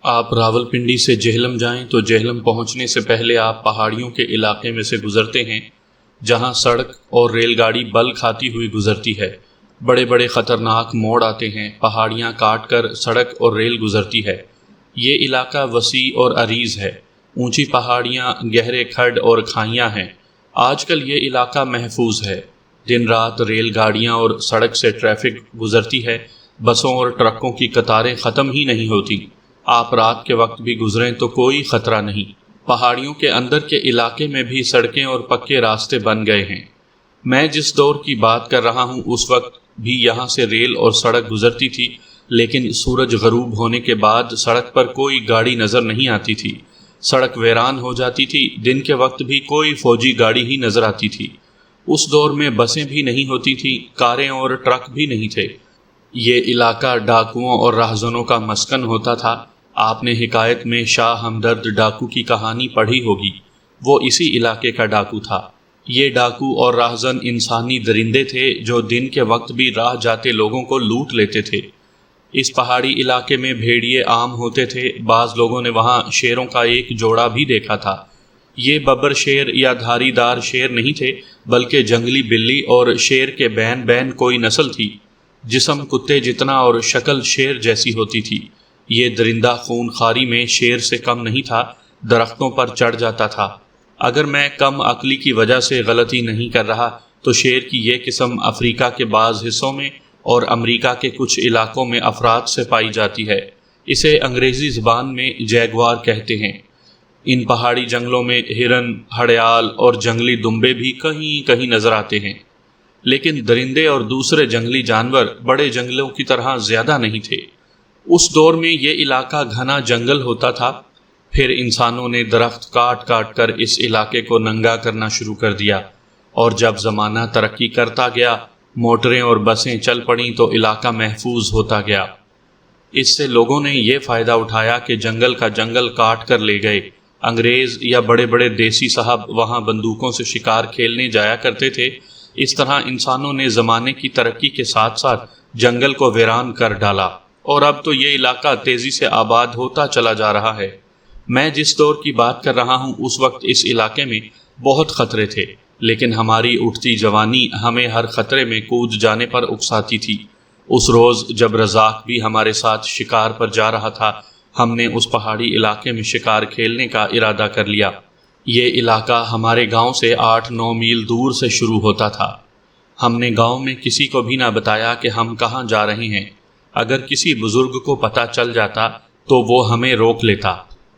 آپ راولپنڈی سے جہلم جائیں تو جہلم پہنچنے سے پہلے آپ پہاڑیوں کے علاقے میں سے گزرتے ہیں جہاں سڑک اور ریل گاڑی بل کھاتی ہوئی گزرتی ہے۔ بڑے بڑے خطرناک موڑ آتے ہیں، پہاڑیاں کاٹ کر سڑک اور ریل گزرتی ہے۔ یہ علاقہ وسیع اور عریض ہے، اونچی پہاڑیاں، گہرے کھڈ اور کھائیاں ہیں۔ آج کل یہ علاقہ محفوظ ہے، دن رات ریل گاڑیاں اور سڑک سے ٹریفک گزرتی ہے، بسوں اور ٹرکوں کی قطاریں ختم ہی نہیں ہوتی۔ آپ رات کے وقت بھی گزریں تو کوئی خطرہ نہیں۔ پہاڑیوں کے اندر کے علاقے میں بھی سڑکیں اور پکے راستے بن گئے ہیں۔ میں جس دور کی بات کر رہا ہوں اس وقت بھی یہاں سے ریل اور سڑک گزرتی تھی، لیکن سورج غروب ہونے کے بعد سڑک پر کوئی گاڑی نظر نہیں آتی تھی۔ سڑک ویران ہو جاتی تھی، دن کے وقت بھی کوئی فوجی گاڑی ہی نظر آتی تھی۔ اس دور میں بسیں بھی نہیں ہوتی تھیں، کاریں اور ٹرک بھی نہیں تھے۔ یہ علاقہ ڈاکوؤں اور راہزنوں کا مسکن ہوتا تھا۔ آپ نے حکایت میں شاہ ہمدرد ڈاکو کی کہانی پڑھی ہوگی، وہ اسی علاقے کا ڈاکو تھا۔ یہ ڈاکو اور راہزن انسانی درندے تھے جو دن کے وقت بھی راہ جاتے لوگوں کو لوٹ لیتے تھے۔ اس پہاڑی علاقے میں بھیڑیے عام ہوتے تھے، بعض لوگوں نے وہاں شیروں کا ایک جوڑا بھی دیکھا تھا۔ یہ ببر شیر یا دھاری دار شیر نہیں تھے، بلکہ جنگلی بلی اور شیر کے بین بین کوئی نسل تھی۔ جسم کتے جتنا اور شکل شیر جیسی ہوتی تھی۔ یہ درندہ خون خواری میں شیر سے کم نہیں تھا، درختوں پر چڑھ جاتا تھا۔ اگر میں کم عقلی کی وجہ سے غلطی نہیں کر رہا تو شیر کی یہ قسم افریقہ کے بعض حصوں میں اور امریکہ کے کچھ علاقوں میں افراد سے پائی جاتی ہے۔ اسے انگریزی زبان میں جیگوار کہتے ہیں۔ ان پہاڑی جنگلوں میں ہرن، گھڑیال اور جنگلی دمبے بھی کہیں کہیں نظر آتے ہیں، لیکن درندے اور دوسرے جنگلی جانور بڑے جنگلوں کی طرح زیادہ نہیں تھے۔ اس دور میں یہ علاقہ گھنا جنگل ہوتا تھا، پھر انسانوں نے درخت کاٹ کاٹ کر اس علاقے کو ننگا کرنا شروع کر دیا، اور جب زمانہ ترقی کرتا گیا، موٹریں اور بسیں چل پڑیں تو علاقہ محفوظ ہوتا گیا۔ اس سے لوگوں نے یہ فائدہ اٹھایا کہ جنگل کا جنگل کاٹ کر لے گئے۔ انگریز یا بڑے بڑے دیسی صاحب وہاں بندوقوں سے شکار کھیلنے جایا کرتے تھے۔ اس طرح انسانوں نے زمانے کی ترقی کے ساتھ ساتھ جنگل کو ویران کر ڈالا، اور اب تو یہ علاقہ تیزی سے آباد ہوتا چلا جا رہا ہے۔ میں جس دور کی بات کر رہا ہوں اس وقت اس علاقے میں بہت خطرے تھے، لیکن ہماری اٹھتی جوانی ہمیں ہر خطرے میں کود جانے پر اکساتی تھی۔ اس روز جب رزاق بھی ہمارے ساتھ شکار پر جا رہا تھا، ہم نے اس پہاڑی علاقے میں شکار کھیلنے کا ارادہ کر لیا۔ یہ علاقہ ہمارے گاؤں سے 8-9 میل دور سے شروع ہوتا تھا۔ ہم نے گاؤں میں کسی کو بھی نہ بتایا کہ ہم کہاں جا رہے ہیں۔ اگر کسی بزرگ کو پتہ چل جاتا تو وہ ہمیں روک لیتا۔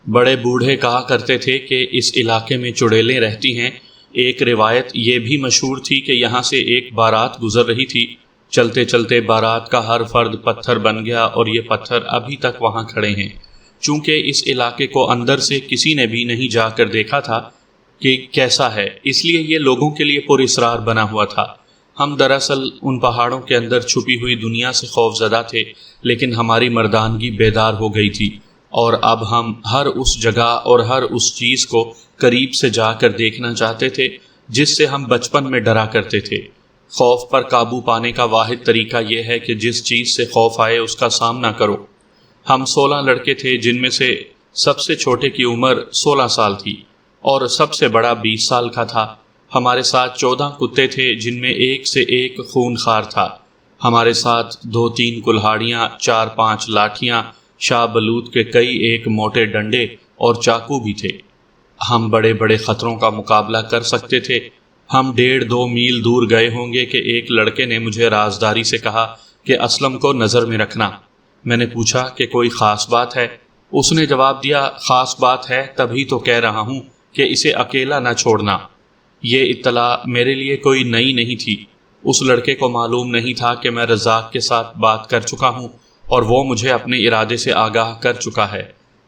بڑے بوڑھے کہا کرتے تھے کہ اس علاقے میں چڑیلیں رہتی ہیں۔ ایک روایت یہ بھی مشہور تھی کہ یہاں سے ایک بارات گزر رہی تھی، چلتے چلتے بارات کا ہر فرد پتھر بن گیا اور یہ پتھر ابھی تک وہاں کھڑے ہیں۔ چونکہ اس علاقے کو اندر سے کسی نے بھی نہیں جا کر دیکھا تھا کہ کیسا ہے، اس لیے یہ لوگوں کے لیے پراسرار بنا ہوا تھا۔ ہم دراصل ان پہاڑوں کے اندر چھپی ہوئی دنیا سے خوف زدہ تھے، لیکن ہماری مردانگی بیدار ہو گئی تھی، اور اب ہم ہر اس جگہ اور ہر اس چیز کو قریب سے جا کر دیکھنا چاہتے تھے جس سے ہم بچپن میں ڈرا کرتے تھے۔ خوف پر قابو پانے کا واحد طریقہ یہ ہے کہ جس چیز سے خوف آئے اس کا سامنا کرو۔ ہم 16 لڑکے تھے، جن میں سے سب سے چھوٹے کی عمر 16 سال تھی اور سب سے بڑا 20 سال کا تھا۔ ہمارے ساتھ 14 کتے تھے، جن میں ایک سے ایک خون خوار تھا۔ ہمارے ساتھ 2-3 کلہاڑیاں، 4-5 لاٹھیاں، شاہ بلوط کے کئی ایک موٹے ڈنڈے اور چاقو بھی تھے۔ ہم بڑے بڑے خطروں کا مقابلہ کر سکتے تھے۔ ہم 1.5-2 میل دور گئے ہوں گے کہ ایک لڑکے نے مجھے رازداری سے کہا کہ اسلم کو نظر میں رکھنا۔ میں نے پوچھا کہ کوئی خاص بات ہے؟ اس نے جواب دیا، خاص بات ہے، تبھی تو کہہ رہا ہوں کہ اسے اکیلا نہ چھوڑنا۔ یہ اطلاع میرے لیے کوئی نئی نہیں تھی۔ اس لڑکے کو معلوم نہیں تھا کہ میں رزاق کے ساتھ بات کر چکا ہوں اور وہ مجھے اپنے ارادے سے آگاہ کر چکا ہے۔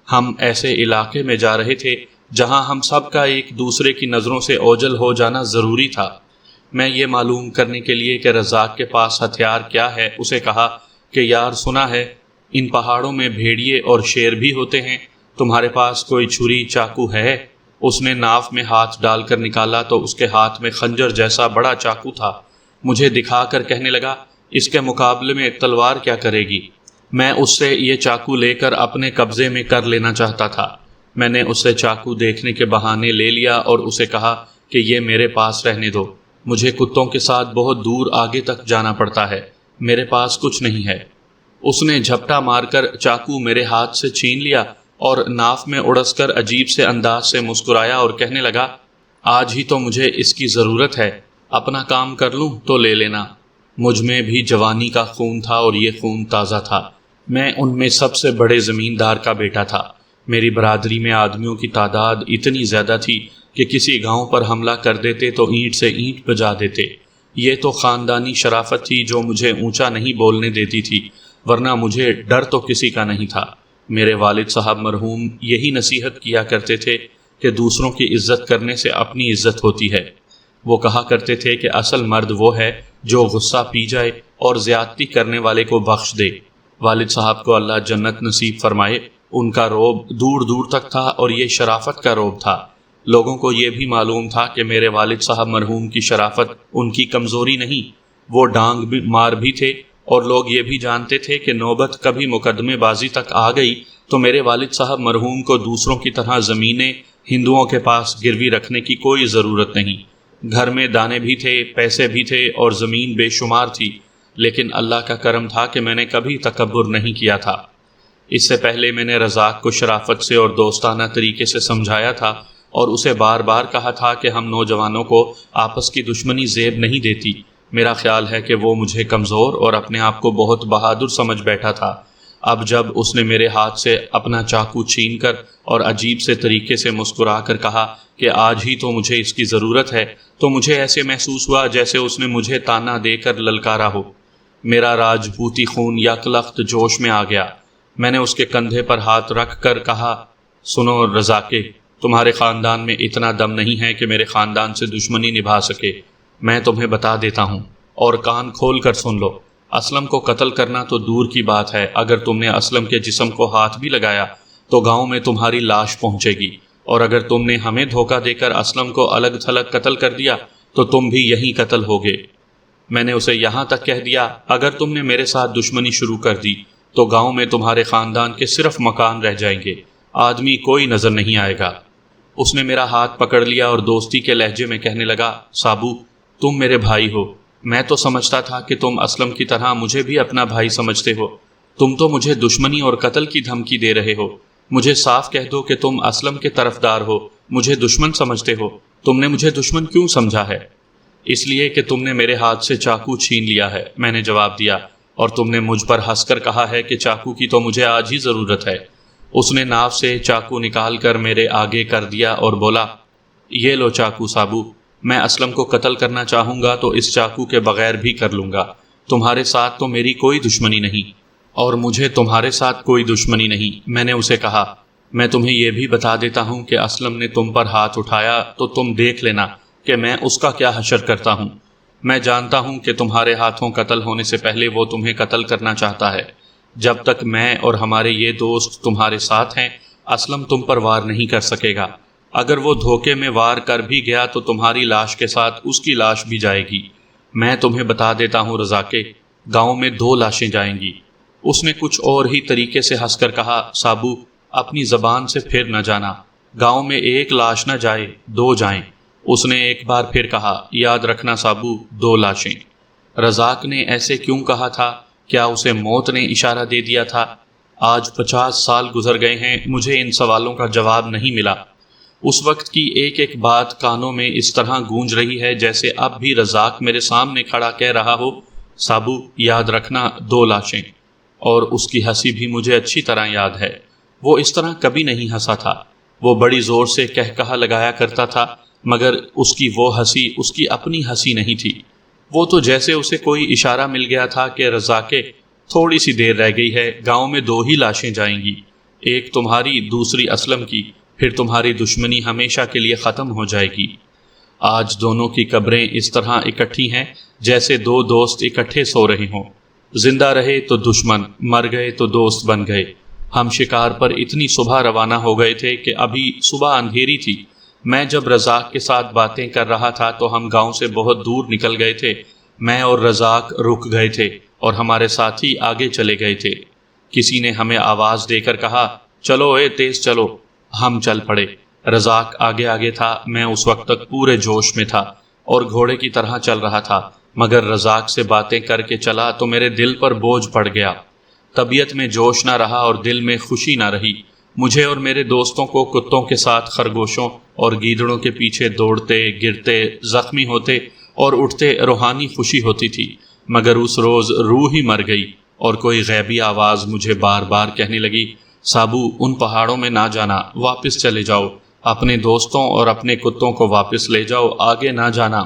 ہم ایسے علاقے میں جا رہے تھے جہاں ہم سب کا ایک دوسرے کی نظروں سے اوجھل ہو جانا ضروری تھا۔ میں یہ معلوم کرنے کے لیے کہ رزاق کے پاس ہتھیار کیا ہے اسے کہا کہ یار، سنا ہے ان پہاڑوں میں بھیڑیے اور شیر بھی ہوتے ہیں، تمہارے پاس کوئی چھری چاقو ہے؟ اس نے ناف میں ہاتھ ڈال کر نکالا تو اس کے ہاتھ میں خنجر جیسا بڑا چاقو تھا۔ مجھے دکھا کر کہنے لگا، اس کے مقابلے میں تلوار کیا کرے گی؟ میں اس سے یہ چاقو لے کر اپنے قبضے میں کر لینا چاہتا تھا۔ میں نے اس سے چاقو دیکھنے کے بہانے لے لیا اور اسے کہا کہ یہ میرے پاس رہنے دو، مجھے کتوں کے ساتھ بہت دور آگے تک جانا پڑتا ہے، میرے پاس کچھ نہیں ہے۔ اس نے جھپٹا مار کر چاقو میرے ہاتھ سے چھین لیا اور ناف میں اڑس کر عجیب سے انداز سے مسکرایا اور کہنے لگا، آج ہی تو مجھے اس کی ضرورت ہے، اپنا کام کر لوں تو لے لینا۔ مجھ میں بھی جوانی کا خون تھا اور یہ خون تازہ تھا۔ میں ان میں سب سے بڑے زمیندار کا بیٹا تھا۔ میری برادری میں آدمیوں کی تعداد اتنی زیادہ تھی کہ کسی گاؤں پر حملہ کر دیتے تو اینٹ سے اینٹ بجا دیتے۔ یہ تو خاندانی شرافت تھی جو مجھے اونچا نہیں بولنے دیتی تھی، ورنہ مجھے ڈر تو کسی کا نہیں تھا۔ میرے والد صاحب مرحوم یہی نصیحت کیا کرتے تھے کہ دوسروں کی عزت کرنے سے اپنی عزت ہوتی ہے۔ وہ کہا کرتے تھے کہ اصل مرد وہ ہے جو غصہ پی جائے اور زیادتی کرنے والے کو بخش دے۔ والد صاحب کو اللہ جنت نصیب فرمائے، ان کا روب دور دور تک تھا اور یہ شرافت کا روب تھا۔ لوگوں کو یہ بھی معلوم تھا کہ میرے والد صاحب مرحوم کی شرافت ان کی کمزوری نہیں، وہ ڈانگ مار بھی تھے، اور لوگ یہ بھی جانتے تھے کہ نوبت کبھی مقدمے بازی تک آ گئی تو میرے والد صاحب مرحوم کو دوسروں کی طرح زمینیں ہندوؤں کے پاس گروی رکھنے کی کوئی ضرورت نہیں۔ گھر میں دانے بھی تھے، پیسے بھی تھے اور زمین بے شمار تھی، لیکن اللہ کا کرم تھا کہ میں نے کبھی تکبر نہیں کیا تھا۔ اس سے پہلے میں نے رزاق کو شرافت سے اور دوستانہ طریقے سے سمجھایا تھا اور اسے بار بار کہا تھا کہ ہم نوجوانوں کو آپس کی دشمنی زیب نہیں دیتی۔ میرا خیال ہے کہ وہ مجھے کمزور اور اپنے آپ کو بہت بہادر سمجھ بیٹھا تھا۔ اب جب اس نے میرے ہاتھ سے اپنا چاقو چھین کر اور عجیب سے طریقے سے مسکرا کر کہا کہ آج ہی تو مجھے اس کی ضرورت ہے، تو مجھے ایسے محسوس ہوا جیسے اس نے مجھے تانا دے کر للکارا ہو۔ میرا راجپوتی خون یک لخت جوش میں آ گیا۔ میں نے اس کے کندھے پر ہاتھ رکھ کر کہا، سنو رزاقے، تمہارے خاندان میں اتنا دم نہیں ہے کہ میرے خاندان سے دشمنی نبھا سکے۔ میں تمہیں بتا دیتا ہوں اور کان کھول کر سن لو۔ اسلم کو قتل کرنا تو دور کی بات ہے، اگر تم نے اسلم کے جسم کو ہاتھ بھی لگایا تو گاؤں میں تمہاری لاش پہنچے گی، اور اگر تم نے ہمیں دھوکہ دے کر اسلم کو الگ تھلگ قتل کر دیا تو تم بھی یہیں قتل ہوگے۔ میں نے اسے یہاں تک کہہ دیا، اگر تم نے میرے ساتھ دشمنی شروع کر دی تو گاؤں میں تمہارے خاندان کے صرف مکان رہ جائیں گے، آدمی کوئی نظر نہیں آئے گا۔ اس نے میرا ہاتھ پکڑ لیا اور دوستی کے لہجے میں کہنے لگا، سابو، تم میرے بھائی ہو، میں تو سمجھتا تھا کہ تم اسلم کی طرح مجھے بھی اپنا بھائی سمجھتے ہو، تم تو مجھے دشمنی اور قتل کی دھمکی دے رہے ہو۔ مجھے صاف کہہ دو کہ تم اسلم کے طرفدار ہو، مجھے دشمن سمجھتے ہو۔ تم نے مجھے دشمن کیوں سمجھا ہے؟ اس لیے کہ تم نے میرے ہاتھ سے چاقو چھین لیا ہے، میں نے جواب دیا، اور تم نے مجھ پر ہنس کر کہا ہے کہ چاقو کی تو مجھے آج ہی ضرورت ہے۔ اس نے ناف سے چاقو نکال کر میرے آگے کر دیا اور بولا، یہ لو چاقو سابو، میں اسلم کو قتل کرنا چاہوں گا تو اس چاقو کے بغیر بھی کر لوں گا۔ تمہارے ساتھ تو میری کوئی دشمنی نہیں اور مجھے تمہارے ساتھ کوئی دشمنی نہیں۔ میں نے اسے کہا، میں تمہیں یہ بھی بتا دیتا ہوں کہ اسلم نے تم پر ہاتھ اٹھایا تو تم دیکھ لینا کہ میں اس کا کیا حشر کرتا ہوں۔ میں جانتا ہوں کہ تمہارے ہاتھوں قتل ہونے سے پہلے وہ تمہیں قتل کرنا چاہتا ہے۔ جب تک میں اور ہمارے یہ دوست تمہارے ساتھ ہیں، اسلم تم پر وار نہیں کر سکے گا۔ اگر وہ دھوکے میں وار کر بھی گیا تو تمہاری لاش کے ساتھ اس کی لاش بھی جائے گی۔ میں تمہیں بتا دیتا ہوں رزاقے، گاؤں میں 2 لاشیں جائیں گی۔ اس نے کچھ اور ہی طریقے سے ہنس کر کہا، سابو، اپنی زبان سے پھر نہ جانا، گاؤں میں 1 لاش نہ جائے، 2 جائیں۔ اس نے ایک بار پھر کہا، یاد رکھنا سابو، 2 لاشیں۔ رزاق نے ایسے کیوں کہا تھا؟ کیا اسے موت نے اشارہ دے دیا تھا؟ آج 50 سال گزر گئے ہیں، مجھے ان سوالوں کا جواب نہیں ملا۔ اس وقت کی ایک ایک بات کانوں میں اس طرح گونج رہی ہے جیسے اب بھی رزاق میرے سامنے کھڑا کہہ رہا ہو، سابو، یاد رکھنا 2 لاشیں۔ اور اس کی ہنسی بھی مجھے اچھی طرح یاد ہے۔ وہ اس طرح کبھی نہیں ہنسا تھا۔ وہ بڑی زور سے کہا لگایا کرتا تھا، مگر اس کی وہ ہنسی اس کی اپنی ہنسی نہیں تھی۔ وہ تو جیسے اسے کوئی اشارہ مل گیا تھا کہ رزاقے، تھوڑی سی دیر رہ گئی ہے، گاؤں میں 2 ہی لاشیں جائیں گی، ایک تمہاری، دوسری اسلم کی، پھر تمہاری دشمنی ہمیشہ کے لیے ختم ہو جائے گی۔ آج دونوں کی قبریں اس طرح اکٹھی ہیں جیسے 2 دوست اکٹھے سو رہے ہوں۔ زندہ رہے تو دشمن، مر گئے تو دوست بن گئے۔ ہم شکار پر اتنی صبح روانہ ہو گئے تھے کہ ابھی صبح اندھیری تھی۔ میں جب رزاق کے ساتھ باتیں کر رہا تھا تو ہم گاؤں سے بہت دور نکل گئے تھے۔ میں اور رزاق رک گئے تھے اور ہمارے ساتھی آگے چلے گئے تھے۔ کسی نے ہمیں آواز دے کر کہا، چلو اے تیز چلو۔ ہم چل پڑے۔ رزاق آگے آگے تھا۔ میں اس وقت تک پورے جوش میں تھا اور گھوڑے کی طرح چل رہا تھا، مگر رزاق سے باتیں کر کے چلا تو میرے دل پر بوجھ پڑ گیا۔ طبیعت میں جوش نہ رہا اور دل میں خوشی نہ رہی۔ مجھے اور میرے دوستوں کو کتوں کے ساتھ خرگوشوں اور گیدڑوں کے پیچھے دوڑتے، گرتے، زخمی ہوتے اور اٹھتے روحانی خوشی ہوتی تھی، مگر اس روز روح ہی مر گئی اور کوئی غیبی آواز مجھے بار بار کہنے لگی، سابو ان پہاڑوں میں نہ جانا، واپس چلے جاؤ، اپنے دوستوں اور اپنے کتوں کو واپس لے جاؤ، آگے نہ جانا۔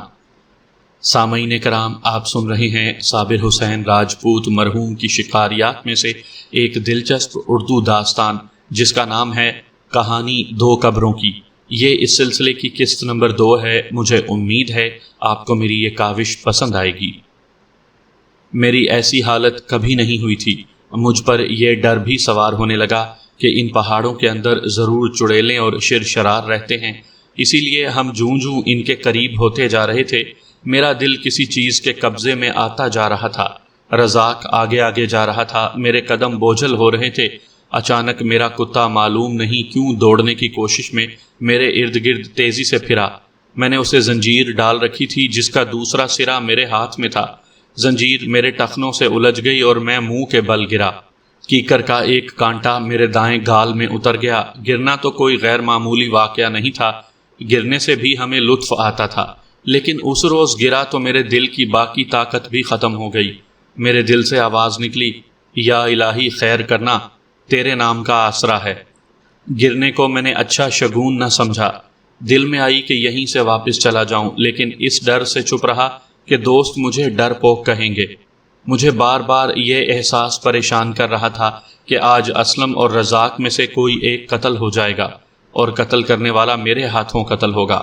سامعین کرام، آپ سن رہے ہیں صابر حسین راجپوت مرحوم کی شکاریات میں سے ایک دلچسپ اردو داستان، جس کا نام ہے کہانی دو قبروں کی۔ یہ اس سلسلے کی قسط نمبر 2 ہے۔ مجھے امید ہے آپ کو میری یہ کاوش پسند آئے گی۔ میری ایسی حالت کبھی نہیں ہوئی تھی۔ مجھ پر یہ ڈر بھی سوار ہونے لگا کہ ان پہاڑوں کے اندر ضرور چڑیلیں اور شرشرار رہتے ہیں، اسی لیے ہم جوں جوں ان کے قریب ہوتے جا رہے تھے، میرا دل کسی چیز کے قبضے میں آتا جا رہا تھا۔ رزاق آگے آگے جا رہا تھا، میرے قدم بوجھل ہو رہے تھے۔ اچانک میرا کتا معلوم نہیں کیوں دوڑنے کی کوشش میں میرے ارد گرد تیزی سے پھرا۔ میں نے اسے زنجیر ڈال رکھی تھی جس کا دوسرا سرا میرے ہاتھ میں تھا۔ زنجیر میرے ٹخنوں سے الجھ گئی اور میں منہ کے بل گرا۔ کیکر کا ایک کانٹا میرے دائیں گال میں اتر گیا۔ گرنا تو کوئی غیر معمولی واقعہ نہیں تھا، گرنے سے بھی ہمیں لطف آتا تھا، لیکن اس روز گرا تو میرے دل کی باقی طاقت بھی ختم ہو گئی۔ میرے دل سے آواز نکلی، یا الہی خیر کرنا، تیرے نام کا آسرا ہے۔ گرنے کو میں نے اچھا شگون نہ سمجھا۔ دل میں آئی کہ یہیں سے واپس چلا جاؤں، لیکن اس ڈر سے چپ رہا کہ دوست مجھے ڈر پوک کہیں گے۔ مجھے بار بار یہ احساس پریشان کر رہا تھا کہ آج اسلم اور رزاق میں سے کوئی ایک قتل ہو جائے گا اور قتل کرنے والا میرے ہاتھوں قتل ہوگا۔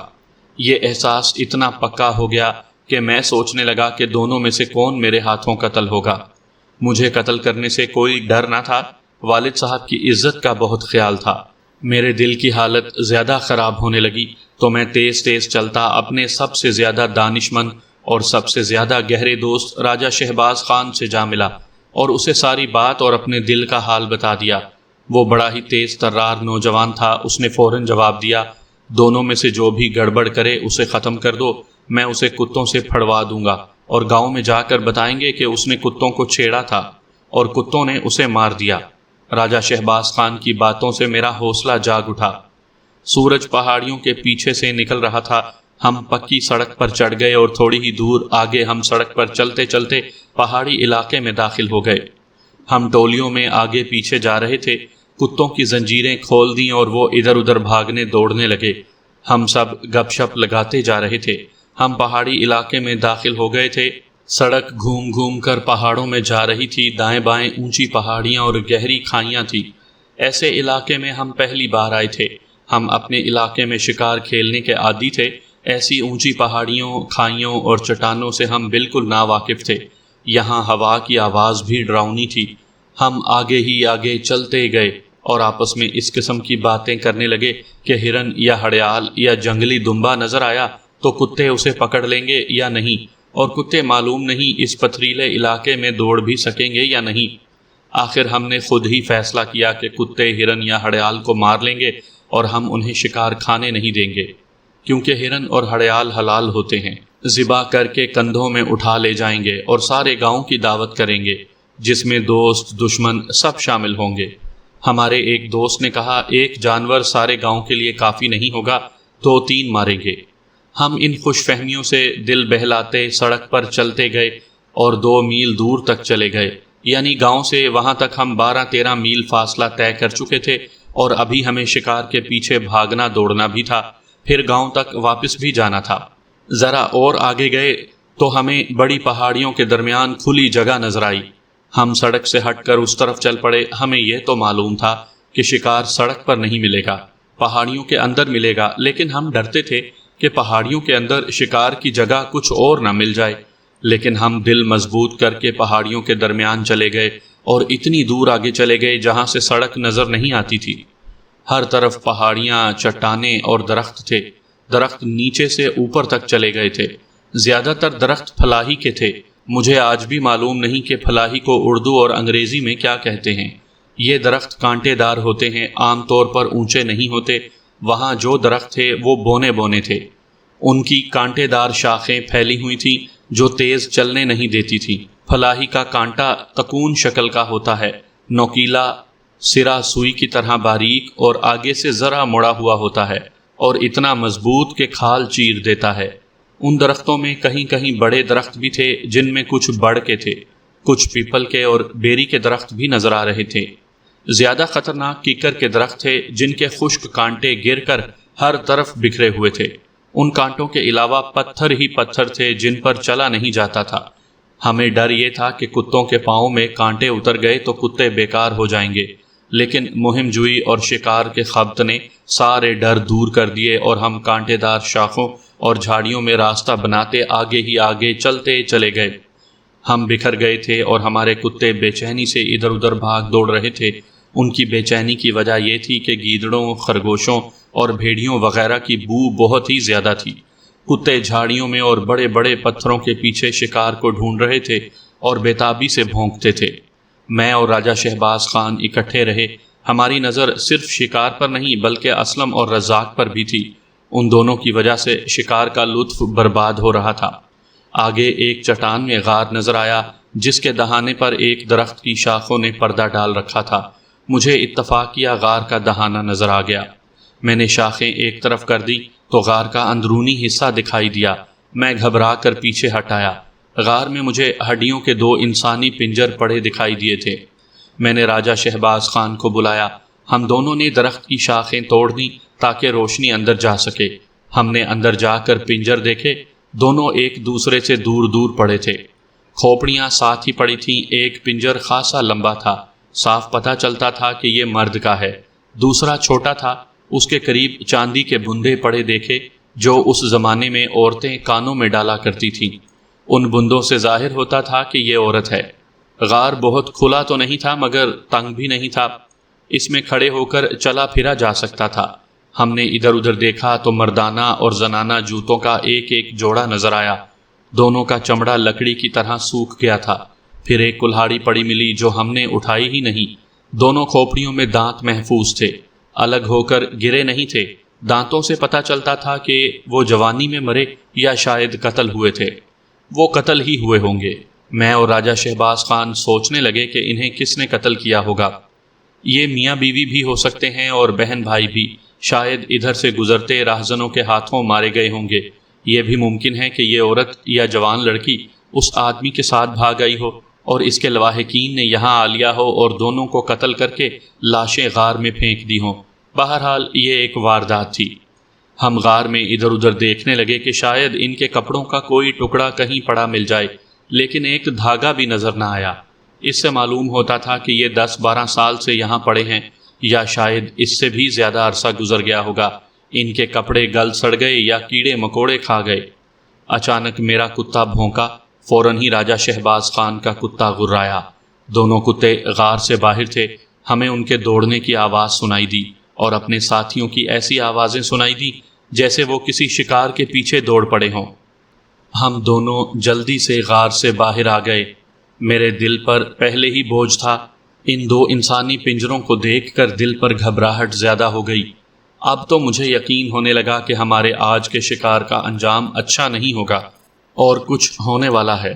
یہ احساس اتنا پکا ہو گیا کہ میں سوچنے لگا کہ دونوں میں سے کون میرے ہاتھوں قتل ہوگا۔ مجھے قتل کرنے سے کوئی ڈر نہ تھا، والد صاحب کی عزت کا بہت خیال تھا۔ میرے دل کی حالت زیادہ خراب ہونے لگی تو میں تیز تیز چلتا اپنے سب سے زیادہ دانشمند اور سب سے زیادہ گہرے دوست راجہ شہباز خان سے جا ملا اور اسے ساری بات اور اپنے دل کا حال بتا دیا۔ وہ بڑا ہی تیز ترار نوجوان تھا۔ اس نے فوراً جواب دیا، دونوں میں سے جو بھی گڑبڑ کرے اسے ختم کر دو، میں اسے کتوں سے پھڑوا دوں گا اور گاؤں میں جا کر بتائیں گے کہ اس نے کتوں کو چھیڑا تھا اور کتوں نے اسے مار دیا۔ راجہ شہباز خان کی باتوں سے میرا حوصلہ جاگ اٹھا۔ سورج پہاڑیوں کے پیچھے سے نکل رہا تھا۔ ہم پکی سڑک پر چڑھ گئے اور تھوڑی ہی دور آگے ہم سڑک پر چلتے چلتے پہاڑی علاقے میں داخل ہو گئے۔ ہم ٹولیوں میں آگے پیچھے جا رہے تھے۔ کتوں کی زنجیریں کھول دیں اور وہ ادھر ادھر بھاگنے دوڑنے لگے۔ ہم سب گپ شپ لگاتے جا رہے تھے۔ ہم پہاڑی علاقے میں داخل ہو گئے تھے۔ سڑک گھوم گھوم کر پہاڑوں میں جا رہی تھی۔ دائیں بائیں اونچی پہاڑیاں اور گہری کھائیاں تھیں۔ ایسے علاقے میں ہم پہلی بار آئے تھے۔ ہم اپنے علاقے میں شکار کھیلنے کے عادی تھے، ایسی اونچی پہاڑیوں، کھائیوں اور چٹانوں سے ہم بالکل ناواقف تھے۔ یہاں ہوا کی آواز بھی ڈراؤنی تھی۔ ہم آگے ہی آگے چلتے گئے اور آپس میں اس قسم کی باتیں کرنے لگے کہ ہرن یا ہڑیال یا جنگلی دمبا نظر آیا تو کتے اسے پکڑ لیں گے یا نہیں، اور کتے معلوم نہیں اس پتھریلے علاقے میں دوڑ بھی سکیں گے یا نہیں۔ آخر ہم نے خود ہی فیصلہ کیا کہ کتے ہرن یا ہڑیال کو مار لیں گے اور ہم انہیں شکار کھانے نہیں دیں گے، کیونکہ ہرن اور ہڑیال حلال ہوتے ہیں۔ ذبح کر کے کندھوں میں اٹھا لے جائیں گے اور سارے گاؤں کی دعوت کریں گے، جس میں دوست دشمن سب شامل ہوں گے۔ ہمارے ایک دوست نے کہا، ایک جانور سارے گاؤں کے لیے کافی نہیں ہوگا، 2-3 ماریں گے۔ ہم ان خوش فہمیوں سے دل بہلاتے سڑک پر چلتے گئے اور 2 میل دور تک چلے گئے، یعنی گاؤں سے وہاں تک ہم 12-13 میل فاصلہ طے کر چکے تھے اور ابھی ہمیں شکار کے پیچھے بھاگنا دوڑنا بھی تھا، پھر گاؤں تک واپس بھی جانا تھا۔ ذرا اور آگے گئے تو ہمیں بڑی پہاڑیوں کے درمیان کھلی جگہ نظر آئی۔ ہم سڑک سے ہٹ کر اس طرف چل پڑے۔ ہمیں یہ تو معلوم تھا کہ شکار سڑک پر نہیں ملے گا، پہاڑیوں کے اندر ملے گا، لیکن ہم ڈرتے تھے کہ پہاڑیوں کے اندر شکار کی جگہ کچھ اور نہ مل جائے۔ لیکن ہم دل مضبوط کر کے پہاڑیوں کے درمیان چلے گئے اور اتنی دور آگے چلے گئے جہاں سے سڑک نظر نہیں آتی تھی۔ ہر طرف پہاڑیاں، چٹانیں اور درخت تھے۔ درخت نیچے سے اوپر تک چلے گئے تھے۔ زیادہ تر درخت پھلاہی کے تھے۔ مجھے آج بھی معلوم نہیں کہ پھلاہی کو اردو اور انگریزی میں کیا کہتے ہیں۔ یہ درخت کانٹے دار ہوتے ہیں، عام طور پر اونچے نہیں ہوتے۔ وہاں جو درخت تھے وہ بونے بونے تھے، ان کی کانٹے دار شاخیں پھیلی ہوئی تھیں جو تیز چلنے نہیں دیتی تھیں۔ پھلاہی کا کانٹا تکون شکل کا ہوتا ہے، نوکیلا، سرا سوئی کی طرح باریک اور آگے سے ذرا مڑا ہوا ہوتا ہے اور اتنا مضبوط کہ کھال چیر دیتا ہے۔ ان درختوں میں کہیں کہیں بڑے درخت بھی تھے جن میں کچھ بڑ کے تھے، کچھ پیپل کے اور بیری کے درخت بھی نظر آ رہے تھے۔ زیادہ خطرناک کیکر کے درخت تھے جن کے خشک کانٹے گر کر ہر طرف بکھرے ہوئے تھے۔ ان کانٹوں کے علاوہ پتھر ہی پتھر تھے جن پر چلا نہیں جاتا تھا۔ ہمیں ڈر یہ تھا کہ کتوں کے پاؤں میں کانٹے اتر گئے تو کتے بیکار ہو جائیں گے، لیکن مہم جوئی اور شکار کے خبط نے سارے ڈر دور کر دیے اور ہم کانٹے دار شاخوں اور جھاڑیوں میں راستہ بناتے آگے ہی آگے چلتے چلے گئے۔ ہم بکھر گئے تھے اور ہمارے کتے بے چینی سے ادھر ادھر بھاگ دوڑ رہے تھے۔ ان کی بے چینی کی وجہ یہ تھی کہ گیدڑوں، خرگوشوں اور بھیڑیوں وغیرہ کی بو بہت ہی زیادہ تھی۔ کتے جھاڑیوں میں اور بڑے بڑے پتھروں کے پیچھے شکار کو ڈھونڈ رہے تھے اور بےتابی سے بھونکتے تھے۔ میں اور راجہ شہباز خان اکٹھے رہے۔ ہماری نظر صرف شکار پر نہیں بلکہ اسلم اور رزاق پر بھی تھی۔ ان دونوں کی وجہ سے شکار کا لطف برباد ہو رہا تھا۔ آگے ایک چٹان میں غار نظر آیا جس کے دہانے پر ایک درخت کی شاخوں نے پردہ ڈال رکھا تھا۔ مجھے اتفاقیہ غار کا دہانہ نظر آ گیا۔ میں نے شاخیں ایک طرف کر دی تو غار کا اندرونی حصہ دکھائی دیا۔ میں گھبرا کر پیچھے ہٹ آیا۔ غار میں مجھے ہڈیوں کے 2 انسانی پنجر پڑے دکھائی دیے تھے۔ میں نے راجہ شہباز خان کو بلایا۔ ہم دونوں نے درخت کی شاخیں توڑ دیں تاکہ روشنی اندر جا سکے۔ ہم نے اندر جا کر پنجر دیکھے، دونوں ایک دوسرے سے دور دور پڑے تھے۔ کھوپڑیاں ساتھ ہی پڑی تھیں۔ ایک پنجر خاصا لمبا تھا، صاف پتہ چلتا تھا کہ یہ مرد کا ہے۔ دوسرا چھوٹا تھا، اس کے قریب چاندی کے بندے پڑے دیکھے جو اس زمانے میں عورتیں کانوں میں ڈالا کرتی تھیں۔ ان بندوں سے ظاہر ہوتا تھا کہ یہ عورت ہے۔ غار بہت کھلا تو نہیں تھا مگر تنگ بھی نہیں تھا، اس میں کھڑے ہو کر چلا پھرا جا سکتا تھا۔ ہم نے ادھر ادھر دیکھا تو مردانہ اور زنانہ جوتوں کا ایک ایک جوڑا نظر آیا۔ دونوں کا چمڑا لکڑی کی طرح سوکھ گیا تھا۔ پھر ایک کلہاڑی پڑی ملی جو ہم نے اٹھائی ہی نہیں۔ دونوں کھوپڑیوں میں دانت محفوظ تھے، الگ ہو کر گرے نہیں تھے۔ دانتوں سے پتہ چلتا تھا کہ وہ جوانی میں مرے یا شاید قتل ہوئے تھے۔ وہ قتل ہی ہوئے ہوں گے۔ میں اور راجہ شہباز خان سوچنے لگے کہ انہیں کس نے قتل کیا ہوگا۔ یہ میاں بیوی بھی ہو سکتے ہیں اور بہن بھائی بھی، شاید ادھر سے گزرتے راہزنوں کے ہاتھوں مارے گئے ہوں گے۔ یہ بھی ممکن ہے کہ یہ عورت یا جوان لڑکی اس آدمی کے ساتھ بھاگ آئی ہو اور اس کے لواحقین نے یہاں آ لیا ہو اور دونوں کو قتل کر کے لاشیں غار میں پھینک دی ہوں۔ بہرحال یہ ایک واردات تھی۔ ہم غار میں ادھر ادھر دیکھنے لگے کہ شاید ان کے کپڑوں کا کوئی ٹکڑا کہیں پڑا مل جائے، لیکن ایک دھاگا بھی نظر نہ آیا۔ اس سے معلوم ہوتا تھا کہ یہ 10-12 سال سے یہاں پڑے ہیں یا شاید اس سے بھی زیادہ عرصہ گزر گیا ہوگا۔ ان کے کپڑے گل سڑ گئے یا کیڑے مکوڑے کھا گئے۔ اچانک میرا کتا بھونکا، فوراً ہی راجہ شہباز خان کا کتا غرایا۔ دونوں کتے غار سے باہر تھے۔ ہمیں ان کے دوڑنے کی آواز سنائی دی اور اپنے ساتھیوں کی ایسی آوازیں سنائی دی جیسے وہ کسی شکار کے پیچھے دوڑ پڑے ہوں۔ ہم دونوں جلدی سے غار سے باہر آ گئے۔ میرے دل پر پہلے ہی بوجھ تھا، ان 2 انسانی پنجروں کو دیکھ کر دل پر گھبراہٹ زیادہ ہو گئی۔ اب تو مجھے یقین ہونے لگا کہ ہمارے آج کے شکار کا انجام اچھا نہیں ہوگا اور کچھ ہونے والا ہے۔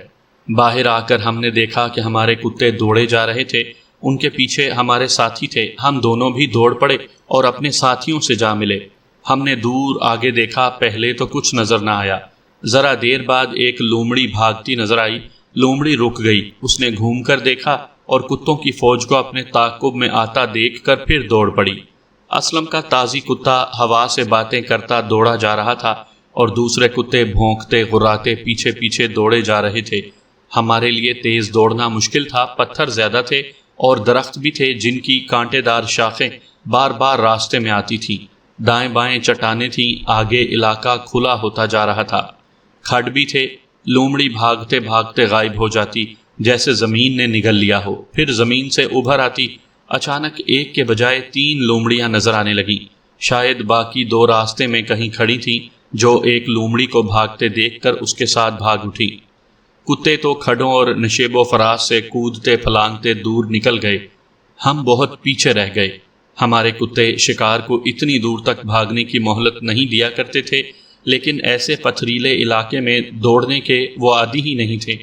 باہر آ کر ہم نے دیکھا کہ ہمارے کتے دوڑے جا رہے تھے، ان کے پیچھے ہمارے ساتھی تھے۔ ہم دونوں بھی دوڑ پڑے اور اپنے ساتھیوں سے جا ملے۔ ہم نے دور آگے دیکھا، پہلے تو کچھ نظر نہ آیا۔ ذرا دیر بعد ایک لومڑی بھاگتی نظر آئی۔ لومڑی رک گئی، اس نے گھوم کر دیکھا اور کتوں کی فوج کو اپنے تعاقب میں آتا دیکھ کر پھر دوڑ پڑی۔ اسلم کا تازی کتا ہوا سے باتیں کرتا دوڑا جا رہا تھا اور دوسرے کتے بھونکتے غراتے پیچھے پیچھے دوڑے جا رہے تھے۔ ہمارے لیے تیز دوڑنا مشکل تھا، پتھر زیادہ تھے اور درخت بھی تھے جن کی کانٹے دار شاخیں بار بار راستے میں آتی تھیں۔ دائیں بائیں چٹانیں تھیں، آگے علاقہ کھلا ہوتا جا رہا تھا۔ کھڈ بھی تھے۔ لومڑی بھاگتے بھاگتے غائب ہو جاتی جیسے زمین نے نگل لیا ہو، پھر زمین سے ابھر آتی۔ اچانک ایک کے بجائے 3 لومڑیاں نظر آنے لگیں۔ شاید باقی 2 راستے میں کہیں کھڑی تھیں جو ایک لومڑی کو بھاگتے دیکھ کر اس کے ساتھ بھاگ اٹھی۔ کتے تو کھڈوں اور نشیب و فراز سے کودتے پھلانگتے دور نکل گئے۔ ہم بہت پیچھے رہ گئے۔ ہمارے کتے شکار کو اتنی دور تک بھاگنے کی مہلت نہیں دیا کرتے تھے، لیکن ایسے پتھریلے علاقے میں دوڑنے کے وہ عادی ہی نہیں تھے۔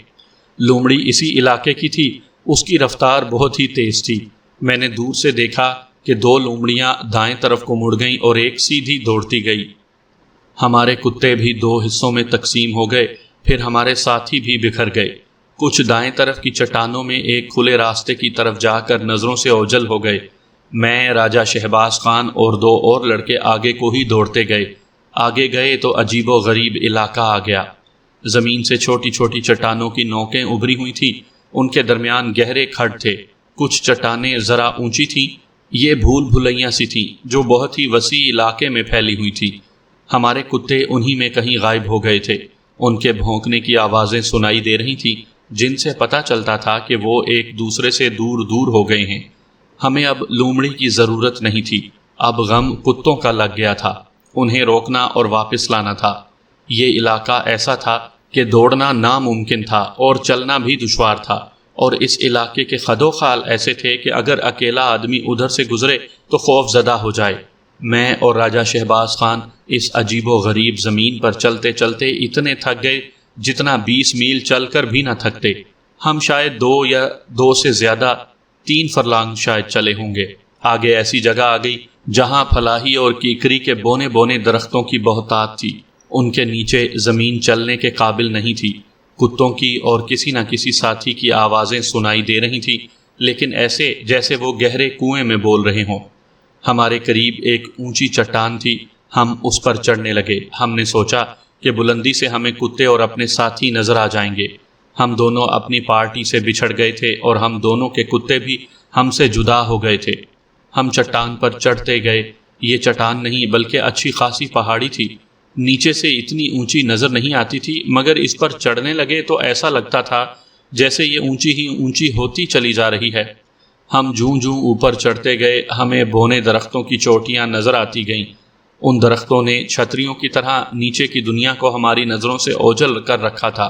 لومڑی اسی علاقے کی تھی، اس کی رفتار بہت ہی تیز تھی۔ میں نے دور سے دیکھا کہ 2 لومڑیاں دائیں طرف کو مڑ گئیں اور ایک سیدھی دوڑتی گئی۔ ہمارے کتے بھی 2 حصوں میں تقسیم ہو گئے، پھر ہمارے ساتھی بھی بکھر گئے۔ کچھ دائیں طرف کی چٹانوں میں ایک کھلے راستے کی طرف جا کر نظروں سے اوجھل ہو گئے۔ میں، راجہ شہباز خان اور 2 اور لڑکے آگے کو ہی دوڑتے گئے۔ آگے گئے تو عجیب و غریب علاقہ آ گیا۔ زمین سے چھوٹی چھوٹی چٹانوں کی نوکیں ابھری ہوئی تھیں، ان کے درمیان گہرے کھڈ تھے۔ کچھ چٹانیں ذرا اونچی تھیں، یہ بھول بھلیاں سی تھیں جو بہت ہی وسیع علاقے میں پھیلی ہوئی تھی۔ ہمارے کتے انہی میں کہیں غائب ہو گئے تھے۔ ان کے بھونکنے کی آوازیں سنائی دے رہی تھیں، جن سے پتہ چلتا تھا کہ وہ ایک دوسرے سے دور دور ہو گئے ہیں۔ ہمیں اب لومڑی کی ضرورت نہیں تھی، اب غم کتوں کا لگ گیا تھا۔ انہیں روکنا اور واپس لانا تھا۔ یہ علاقہ ایسا تھا کہ دوڑنا ناممکن تھا اور چلنا بھی دشوار تھا، اور اس علاقے کے خد و خال ایسے تھے کہ اگر اکیلا آدمی ادھر سے گزرے تو خوف زدہ ہو جائے۔ میں اور راجہ شہباز خان اس عجیب و غریب زمین پر چلتے چلتے اتنے تھک گئے جتنا 20 میل چل کر بھی نہ تھکتے۔ ہم شاید 2 یا 2 سے زیادہ 3 فرلانگ شاید چلے ہوں گے۔ آگے ایسی جگہ آ گئی جہاں فلاحی اور کیکری کے بونے بونے درختوں کی بہتات تھی۔ ان کے نیچے زمین چلنے کے قابل نہیں تھی۔ کتوں کی اور کسی نہ کسی ساتھی کی آوازیں سنائی دے رہی تھیں، لیکن ایسے جیسے وہ گہرے کنویں میں بول رہے ہوں۔ ہمارے قریب ایک اونچی چٹان تھی، ہم اس پر چڑھنے لگے۔ ہم نے سوچا کہ بلندی سے ہمیں کتے اور اپنے ساتھی نظر آ جائیں گے۔ ہم دونوں اپنی پارٹی سے بچھڑ گئے تھے اور ہم دونوں کے کتے بھی ہم سے جدا ہو گئے تھے۔ ہم چٹان پر چڑھتے گئے۔ یہ چٹان نہیں بلکہ اچھی خاصی پہاڑی تھی۔ نیچے سے اتنی اونچی نظر نہیں آتی تھی، مگر اس پر چڑھنے لگے تو ایسا لگتا تھا جیسے یہ اونچی ہی اونچی ہوتی چلی جا رہی ہے۔ ہم جوں جوں اوپر چڑھتے گئے ہمیں بونے درختوں کی چوٹیاں نظر آتی گئیں۔ ان درختوں نے چھتریوں کی طرح نیچے کی دنیا کو ہماری نظروں سے اوجھل کر رکھا تھا۔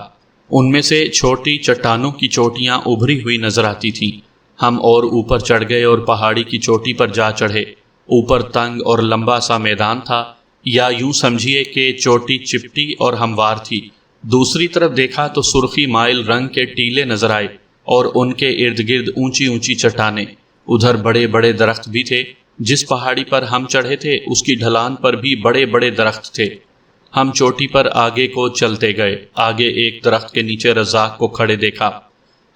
ان میں سے چھوٹی چٹانوں کی چوٹیاں ابھری ہوئی نظر آتی تھیں۔ ہم اور اوپر چڑھ گئے اور پہاڑی کی چوٹی پر جا چڑھے۔ اوپر تنگ اور لمبا سا میدان تھا، یا یوں سمجھیے کہ چوٹی چپٹی اور ہموار تھی۔ دوسری طرف دیکھا تو سرخی مائل رنگ کے ٹیلے نظر آئے اور ان کے ارد گرد اونچی اونچی چٹانیں۔ ادھر بڑے بڑے درخت بھی تھے۔ جس پہاڑی پر ہم چڑھے تھے اس کی ڈھلان پر بھی بڑے بڑے درخت تھے۔ ہم چوٹی پر آگے کو چلتے گئے۔ آگے ایک درخت کے نیچے رزاق کو کھڑے دیکھا۔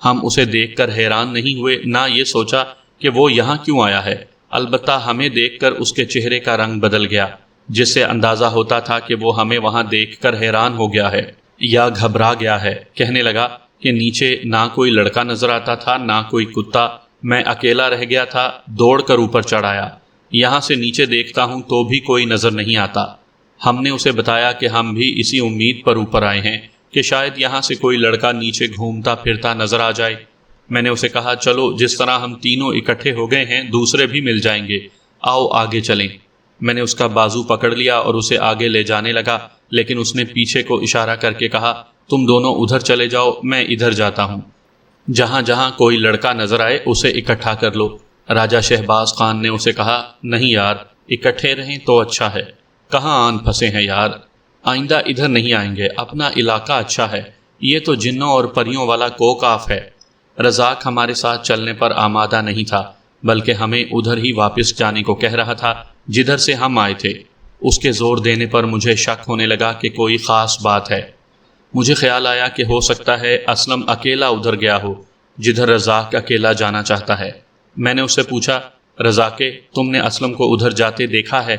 ہم اسے دیکھ کر حیران نہیں ہوئے، نہ یہ سوچا کہ وہ یہاں کیوں آیا ہے۔ البتہ ہمیں دیکھ کر اس کے چہرے کا رنگ بدل گیا، جس سے اندازہ ہوتا تھا کہ وہ ہمیں وہاں دیکھ کر حیران ہو گیا ہے یا گھبرا گیا ہے۔ کہنے لگا کہ نیچے نہ کوئی لڑکا نظر آتا تھا نہ کوئی کتا، میں اکیلا رہ گیا تھا، دوڑ کر اوپر چڑھ آیا۔ یہاں سے نیچے دیکھتا ہوں تو بھی کوئی نظر نہیں آتا۔ ہم نے اسے بتایا کہ ہم بھی اسی امید پر اوپر آئے ہیں کہ شاید یہاں سے کوئی لڑکا نیچے گھومتا پھرتا نظر آ جائے۔ میں نے اسے کہا چلو جس طرح ہم تینوں اکٹھے ہو گئے ہیں دوسرے بھی مل جائیں گے، آؤ آگے چلیں۔ میں نے اس کا بازو پکڑ لیا اور اسے آگے لے جانے لگا، لیکن اس نے پیچھے کو اشارہ کر کے کہا تم دونوں ادھر چلے جاؤ، میں ادھر جاتا ہوں۔ جہاں جہاں کوئی لڑکا نظر آئے اسے اکٹھا کر لو۔ راجہ شہباز خان نے اسے کہا نہیں یار، اکٹھے رہیں تو اچھا ہے، کہاں آن پھنسے ہیں یار، آئندہ ادھر نہیں آئیں گے، اپنا علاقہ اچھا ہے، یہ تو جنوں اور پریوں والا کوکاف ہے۔ رزاق ہمارے ساتھ چلنے پر آمادہ نہیں تھا، بلکہ ہمیں ادھر ہی واپس جانے کو کہہ رہا تھا جدھر سے ہم آئے تھے۔ اس کے زور دینے پر مجھے شک ہونے لگا کہ کوئی خاص بات ہے۔ مجھے خیال آیا کہ ہو سکتا ہے اسلم اکیلا ادھر گیا ہو جدھر رزاق اکیلا جانا چاہتا ہے۔ میں نے اس سے پوچھا رزاقے، تم نے اسلم کو ادھر جاتے دیکھا ہے؟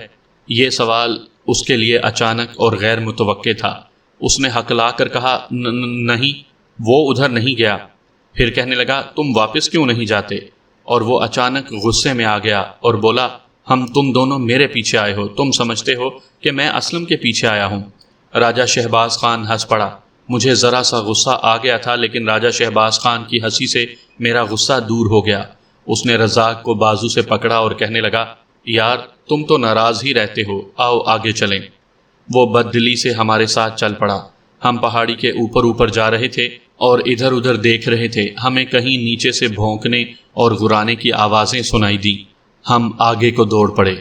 یہ سوال اس کے لیے اچانک اور غیر متوقع تھا۔ اس نے ہکلا کر کہا نہیں، وہ ادھر نہیں گیا۔ پھر کہنے لگا تم واپس کیوں نہیں جاتے؟ اور وہ اچانک غصے میں آ گیا اور بولا ہم تم دونوں میرے پیچھے آئے ہو، تم سمجھتے ہو کہ میں اسلم کے پیچھے آیا ہوں۔ راجہ شہباز خان ہنس پڑا۔ مجھے ذرا سا غصہ آ گیا تھا، لیکن راجہ شہباز خان کی ہنسی سے میرا غصہ دور ہو گیا۔ اس نے رزاق کو بازو سے پکڑا اور کہنے لگا یار تم تو ناراض ہی رہتے ہو، آؤ آگے چلیں۔ وہ بددلی سے ہمارے ساتھ چل پڑا۔ ہم پہاڑی کے اوپر اوپر جا رہے تھے اور ادھر ادھر دیکھ رہے تھے۔ ہمیں کہیں نیچے سے بھونکنے اور غرانے کی آوازیں سنائی دیں۔ ہم آگے کو دوڑ پڑے۔